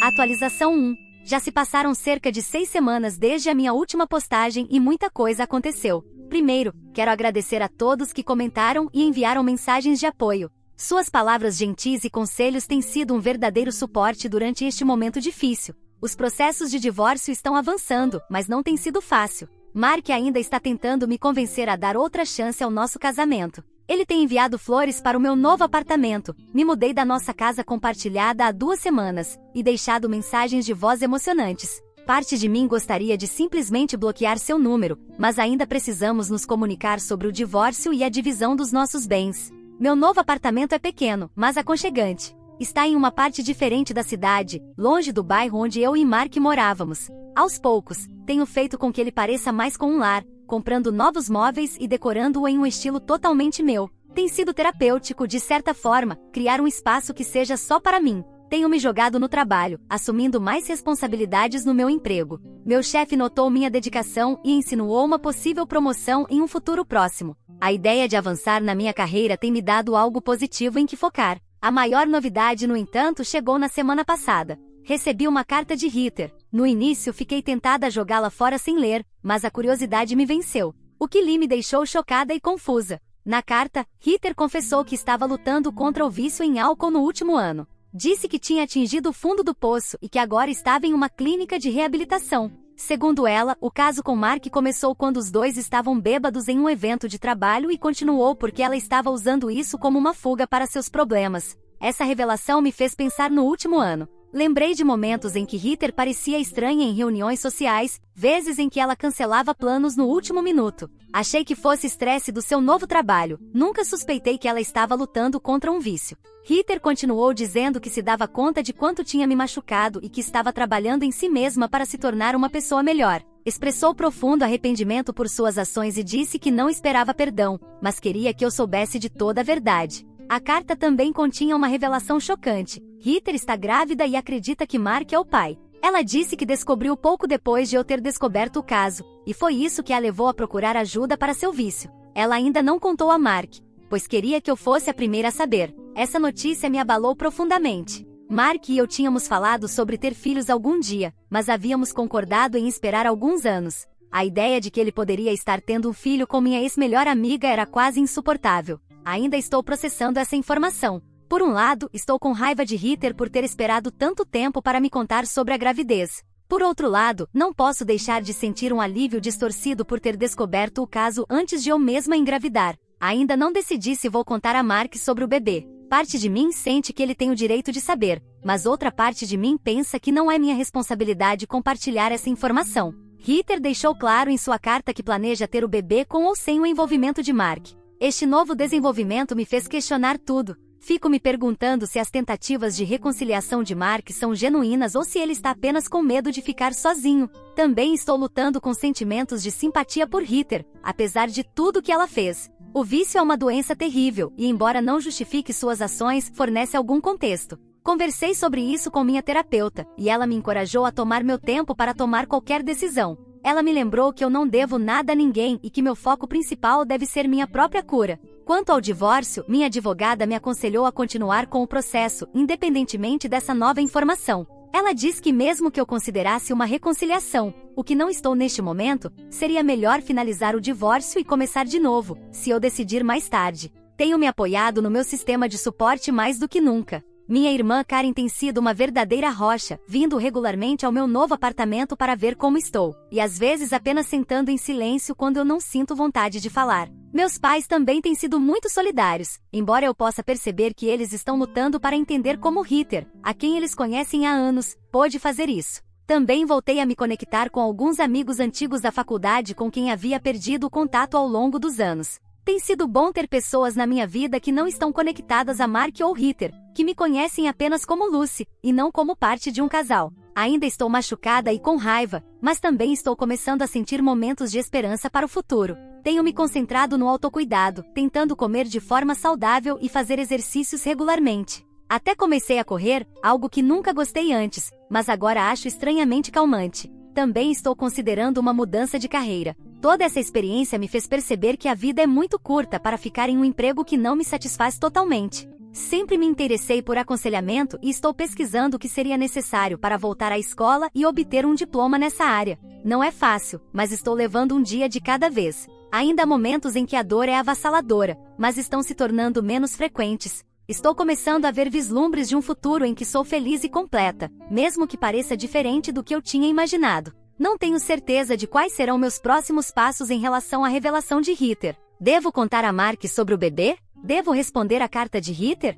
Atualização 1. Já se passaram cerca de 6 semanas desde a minha última postagem e muita coisa aconteceu. Primeiro, quero agradecer a todos que comentaram e enviaram mensagens de apoio. Suas palavras gentis e conselhos têm sido um verdadeiro suporte durante este momento difícil. Os processos de divórcio estão avançando, mas não tem sido fácil. Mark ainda está tentando me convencer a dar outra chance ao nosso casamento. Ele tem enviado flores para o meu novo apartamento, me mudei da nossa casa compartilhada há 2 semanas, e deixado mensagens de voz emocionantes. Parte de mim gostaria de simplesmente bloquear seu número, mas ainda precisamos nos comunicar sobre o divórcio e a divisão dos nossos bens. Meu novo apartamento é pequeno, mas aconchegante. Está em uma parte diferente da cidade, longe do bairro onde eu e Mark morávamos. Aos poucos, tenho feito com que ele pareça mais com um lar, comprando novos móveis e decorando-o em um estilo totalmente meu. Tem sido terapêutico, de certa forma, criar um espaço que seja só para mim. Tenho me jogado no trabalho, assumindo mais responsabilidades no meu emprego. Meu chefe notou minha dedicação e insinuou uma possível promoção em um futuro próximo. A ideia de avançar na minha carreira tem me dado algo positivo em que focar. A maior novidade, no entanto, chegou na semana passada. Recebi uma carta de Ritter. No início fiquei tentada a jogá-la fora sem ler, mas a curiosidade me venceu. O que li me deixou chocada e confusa. Na carta, Ritter confessou que estava lutando contra o vício em álcool no último ano. Disse que tinha atingido o fundo do poço e que agora estava em uma clínica de reabilitação. Segundo ela, o caso com Mark começou quando os dois estavam bêbados em um evento de trabalho e continuou porque ela estava usando isso como uma fuga para seus problemas. Essa revelação me fez pensar no último ano. Lembrei de momentos em que Heather parecia estranha em reuniões sociais, vezes em que ela cancelava planos no último minuto. Achei que fosse estresse do seu novo trabalho, nunca suspeitei que ela estava lutando contra um vício. Heather continuou dizendo que se dava conta de quanto tinha me machucado e que estava trabalhando em si mesma para se tornar uma pessoa melhor. Expressou profundo arrependimento por suas ações e disse que não esperava perdão, mas queria que eu soubesse de toda a verdade. A carta também continha uma revelação chocante. Heather está grávida e acredita que Mark é o pai. Ela disse que descobriu pouco depois de eu ter descoberto o caso, e foi isso que a levou a procurar ajuda para seu vício. Ela ainda não contou a Mark, pois queria que eu fosse a primeira a saber. Essa notícia me abalou profundamente. Mark e eu tínhamos falado sobre ter filhos algum dia, mas havíamos concordado em esperar alguns anos. A ideia de que ele poderia estar tendo um filho com minha ex-melhor amiga era quase insuportável. Ainda estou processando essa informação. Por um lado, estou com raiva de Heather por ter esperado tanto tempo para me contar sobre a gravidez. Por outro lado, não posso deixar de sentir um alívio distorcido por ter descoberto o caso antes de eu mesma engravidar. Ainda não decidi se vou contar a Mark sobre o bebê. Parte de mim sente que ele tem o direito de saber, mas outra parte de mim pensa que não é minha responsabilidade compartilhar essa informação. Heather deixou claro em sua carta que planeja ter o bebê com ou sem o envolvimento de Mark. Este novo desenvolvimento me fez questionar tudo. Fico me perguntando se as tentativas de reconciliação de Mark são genuínas ou se ele está apenas com medo de ficar sozinho. Também estou lutando com sentimentos de simpatia por Heather, apesar de tudo que ela fez. O vício é uma doença terrível e, embora não justifique suas ações, fornece algum contexto. Conversei sobre isso com minha terapeuta, e ela me encorajou a tomar meu tempo para tomar qualquer decisão. Ela me lembrou que eu não devo nada a ninguém e que meu foco principal deve ser minha própria cura. Quanto ao divórcio, minha advogada me aconselhou a continuar com o processo, independentemente dessa nova informação. Ela diz que mesmo que eu considerasse uma reconciliação, o que não estou neste momento, seria melhor finalizar o divórcio e começar de novo, se eu decidir mais tarde. Tenho me apoiado no meu sistema de suporte mais do que nunca. Minha irmã Karen tem sido uma verdadeira rocha, vindo regularmente ao meu novo apartamento para ver como estou, e às vezes apenas sentando em silêncio quando eu não sinto vontade de falar. Meus pais também têm sido muito solidários, embora eu possa perceber que eles estão lutando para entender como Heather, a quem eles conhecem há anos, pôde fazer isso. Também voltei a me conectar com alguns amigos antigos da faculdade com quem havia perdido o contato ao longo dos anos. Tem sido bom ter pessoas na minha vida que não estão conectadas a Mark ou Heather, que me conhecem apenas como Lucy, e não como parte de um casal. Ainda estou machucada e com raiva, mas também estou começando a sentir momentos de esperança para o futuro. Tenho me concentrado no autocuidado, tentando comer de forma saudável e fazer exercícios regularmente. Até comecei a correr, algo que nunca gostei antes, mas agora acho estranhamente calmante. Também estou considerando uma mudança de carreira. Toda essa experiência me fez perceber que a vida é muito curta para ficar em um emprego que não me satisfaz totalmente. Sempre me interessei por aconselhamento e estou pesquisando o que seria necessário para voltar à escola e obter um diploma nessa área. Não é fácil, mas estou levando um dia de cada vez. Ainda há momentos em que a dor é avassaladora, mas estão se tornando menos frequentes. Estou começando a ver vislumbres de um futuro em que sou feliz e completa, mesmo que pareça diferente do que eu tinha imaginado. Não tenho certeza de quais serão meus próximos passos em relação à revelação de Heather. Devo contar a Mark sobre o bebê? Devo responder à carta de Heather?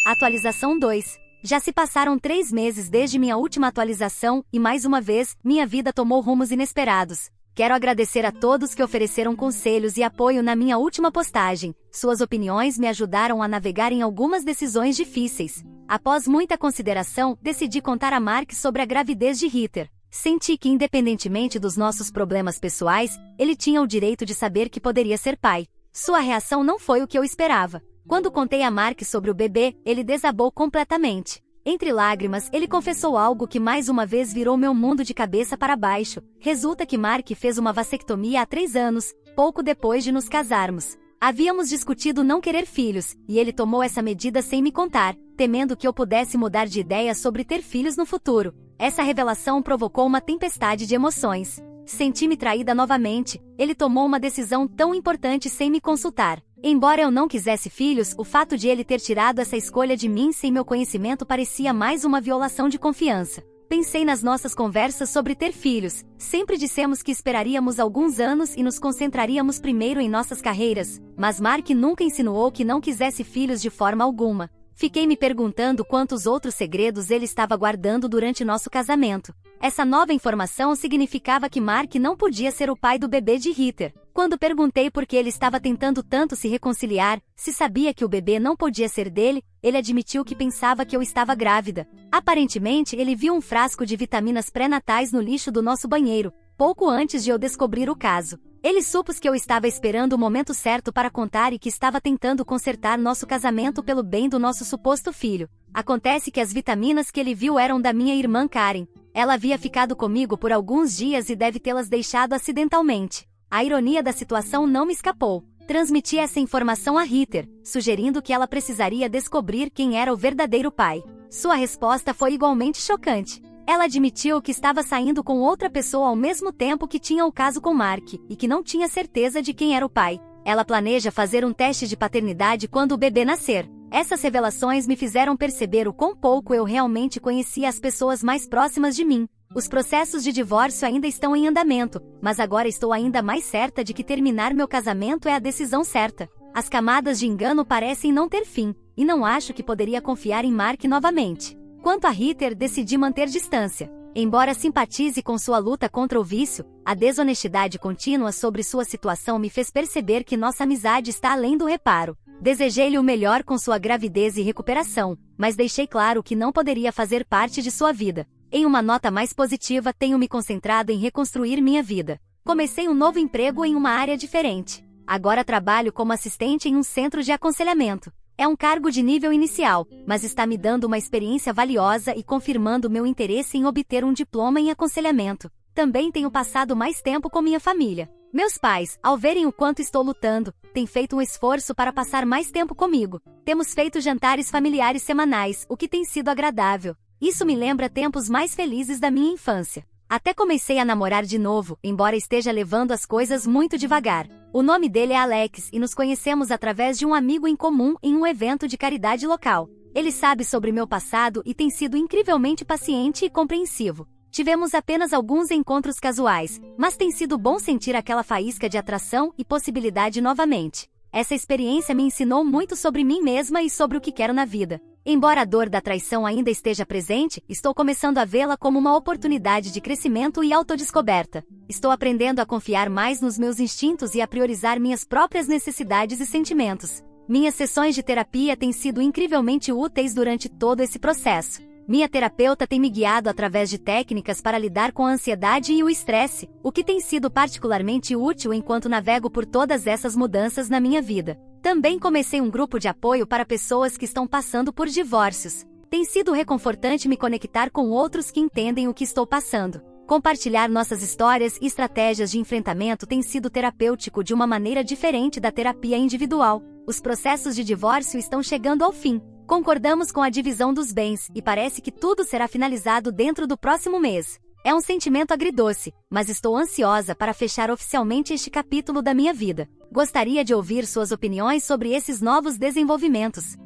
Atualização 2. Já se passaram 3 meses desde minha última atualização e, mais uma vez, minha vida tomou rumos inesperados. Quero agradecer a todos que ofereceram conselhos e apoio na minha última postagem. Suas opiniões me ajudaram a navegar em algumas decisões difíceis. Após muita consideração, decidi contar a Mark sobre a gravidez de Heather. Senti que, independentemente dos nossos problemas pessoais, ele tinha o direito de saber que poderia ser pai. Sua reação não foi o que eu esperava. Quando contei a Mark sobre o bebê, ele desabou completamente. Entre lágrimas, ele confessou algo que mais uma vez virou meu mundo de cabeça para baixo. Resulta que Mark fez uma vasectomia há 3 anos, pouco depois de nos casarmos. Havíamos discutido não querer filhos, e ele tomou essa medida sem me contar, temendo que eu pudesse mudar de ideia sobre ter filhos no futuro. Essa revelação provocou uma tempestade de emoções. Senti-me traída novamente. Ele tomou uma decisão tão importante sem me consultar. Embora eu não quisesse filhos, o fato de ele ter tirado essa escolha de mim sem meu conhecimento parecia mais uma violação de confiança. Pensei nas nossas conversas sobre ter filhos. Sempre dissemos que esperaríamos alguns anos e nos concentraríamos primeiro em nossas carreiras, mas Mark nunca insinuou que não quisesse filhos de forma alguma. Fiquei me perguntando quantos outros segredos ele estava guardando durante nosso casamento. Essa nova informação significava que Mark não podia ser o pai do bebê de Heather. Quando perguntei por que ele estava tentando tanto se reconciliar, se sabia que o bebê não podia ser dele, ele admitiu que pensava que eu estava grávida. Aparentemente, ele viu um frasco de vitaminas pré-natais no lixo do nosso banheiro, pouco antes de eu descobrir o caso. Ele supôs que eu estava esperando o momento certo para contar e que estava tentando consertar nosso casamento pelo bem do nosso suposto filho. Acontece que as vitaminas que ele viu eram da minha irmã Karen. Ela havia ficado comigo por alguns dias e deve tê-las deixado acidentalmente. A ironia da situação não me escapou. Transmiti essa informação a Heather, sugerindo que ela precisaria descobrir quem era o verdadeiro pai. Sua resposta foi igualmente chocante. Ela admitiu que estava saindo com outra pessoa ao mesmo tempo que tinha o caso com Mark, e que não tinha certeza de quem era o pai. Ela planeja fazer um teste de paternidade quando o bebê nascer. Essas revelações me fizeram perceber o quão pouco eu realmente conhecia as pessoas mais próximas de mim. Os processos de divórcio ainda estão em andamento, mas agora estou ainda mais certa de que terminar meu casamento é a decisão certa. As camadas de engano parecem não ter fim, e não acho que poderia confiar em Mark novamente. Quanto a Heather, decidi manter distância. Embora simpatize com sua luta contra o vício, a desonestidade contínua sobre sua situação me fez perceber que nossa amizade está além do reparo. Desejei-lhe o melhor com sua gravidez e recuperação, mas deixei claro que não poderia fazer parte de sua vida. Em uma nota mais positiva, tenho me concentrado em reconstruir minha vida. Comecei um novo emprego em uma área diferente. Agora trabalho como assistente em um centro de aconselhamento. É um cargo de nível inicial, mas está me dando uma experiência valiosa e confirmando meu interesse em obter um diploma em aconselhamento. Também tenho passado mais tempo com minha família. Meus pais, ao verem o quanto estou lutando, têm feito um esforço para passar mais tempo comigo. Temos feito jantares familiares semanais, o que tem sido agradável. Isso me lembra tempos mais felizes da minha infância. Até comecei a namorar de novo, embora esteja levando as coisas muito devagar. O nome dele é Alex e nos conhecemos através de um amigo em comum em um evento de caridade local. Ele sabe sobre meu passado e tem sido incrivelmente paciente e compreensivo. Tivemos apenas alguns encontros casuais, mas tem sido bom sentir aquela faísca de atração e possibilidade novamente. Essa experiência me ensinou muito sobre mim mesma e sobre o que quero na vida. Embora a dor da traição ainda esteja presente, estou começando a vê-la como uma oportunidade de crescimento e autodescoberta. Estou aprendendo a confiar mais nos meus instintos e a priorizar minhas próprias necessidades e sentimentos. Minhas sessões de terapia têm sido incrivelmente úteis durante todo esse processo. Minha terapeuta tem me guiado através de técnicas para lidar com a ansiedade e o estresse, o que tem sido particularmente útil enquanto navego por todas essas mudanças na minha vida. Também comecei um grupo de apoio para pessoas que estão passando por divórcios. Tem sido reconfortante me conectar com outros que entendem o que estou passando. Compartilhar nossas histórias e estratégias de enfrentamento tem sido terapêutico de uma maneira diferente da terapia individual. Os processos de divórcio estão chegando ao fim. Concordamos com a divisão dos bens e parece que tudo será finalizado dentro do próximo mês. É um sentimento agridoce, mas estou ansiosa para fechar oficialmente este capítulo da minha vida. Gostaria de ouvir suas opiniões sobre esses novos desenvolvimentos.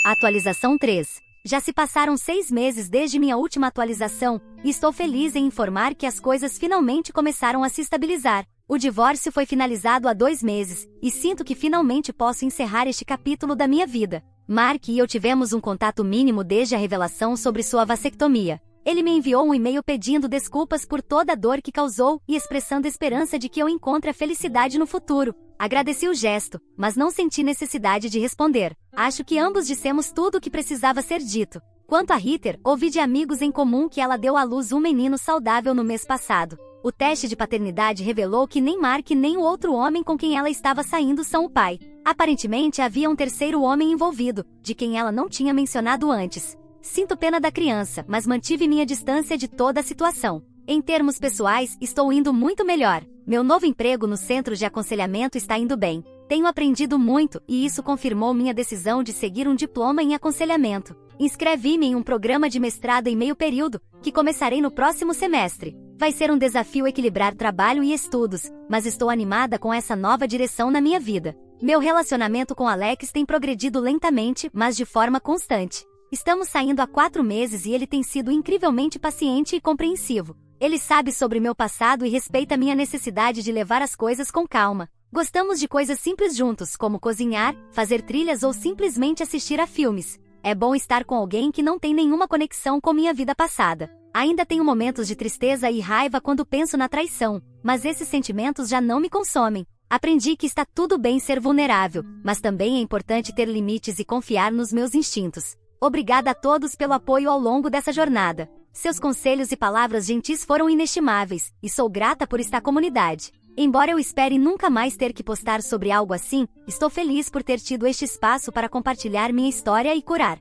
Atualização 3. Já se passaram 6 meses desde minha última atualização, e estou feliz em informar que as coisas finalmente começaram a se estabilizar. O divórcio foi finalizado há 2 meses, e sinto que finalmente posso encerrar este capítulo da minha vida. Mark e eu tivemos um contato mínimo desde a revelação sobre sua vasectomia. Ele me enviou um e-mail pedindo desculpas por toda a dor que causou e expressando esperança de que eu encontre a felicidade no futuro. Agradeci o gesto, mas não senti necessidade de responder. Acho que ambos dissemos tudo o que precisava ser dito. Quanto a Heather, ouvi de amigos em comum que ela deu à luz um menino saudável no mês passado. O teste de paternidade revelou que nem Mark nem o outro homem com quem ela estava saindo são o pai. Aparentemente havia um terceiro homem envolvido, de quem ela não tinha mencionado antes. Sinto pena da criança, mas mantive minha distância de toda a situação. Em termos pessoais, estou indo muito melhor. Meu novo emprego no centro de aconselhamento está indo bem. Tenho aprendido muito, e isso confirmou minha decisão de seguir um diploma em aconselhamento. Inscrevi-me em um programa de mestrado em meio período, que começarei no próximo semestre. Vai ser um desafio equilibrar trabalho e estudos, mas estou animada com essa nova direção na minha vida. Meu relacionamento com Alex tem progredido lentamente, mas de forma constante. Estamos saindo há 4 meses e ele tem sido incrivelmente paciente e compreensivo. Ele sabe sobre meu passado e respeita minha necessidade de levar as coisas com calma. Gostamos de coisas simples juntos, como cozinhar, fazer trilhas ou simplesmente assistir a filmes. É bom estar com alguém que não tem nenhuma conexão com minha vida passada. Ainda tenho momentos de tristeza e raiva quando penso na traição, mas esses sentimentos já não me consomem. Aprendi que está tudo bem ser vulnerável, mas também é importante ter limites e confiar nos meus instintos. Obrigada a todos pelo apoio ao longo dessa jornada. Seus conselhos e palavras gentis foram inestimáveis, e sou grata por esta comunidade. Embora eu espere nunca mais ter que postar sobre algo assim, estou feliz por ter tido este espaço para compartilhar minha história e curar.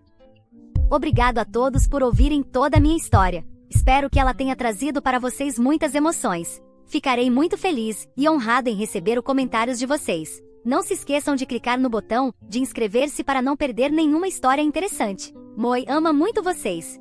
Obrigado a todos por ouvirem toda a minha história. Espero que ela tenha trazido para vocês muitas emoções. Ficarei muito feliz e honrada em receber os comentários de vocês. Não se esqueçam de clicar no botão de inscrever-se para não perder nenhuma história interessante. Moi ama muito vocês!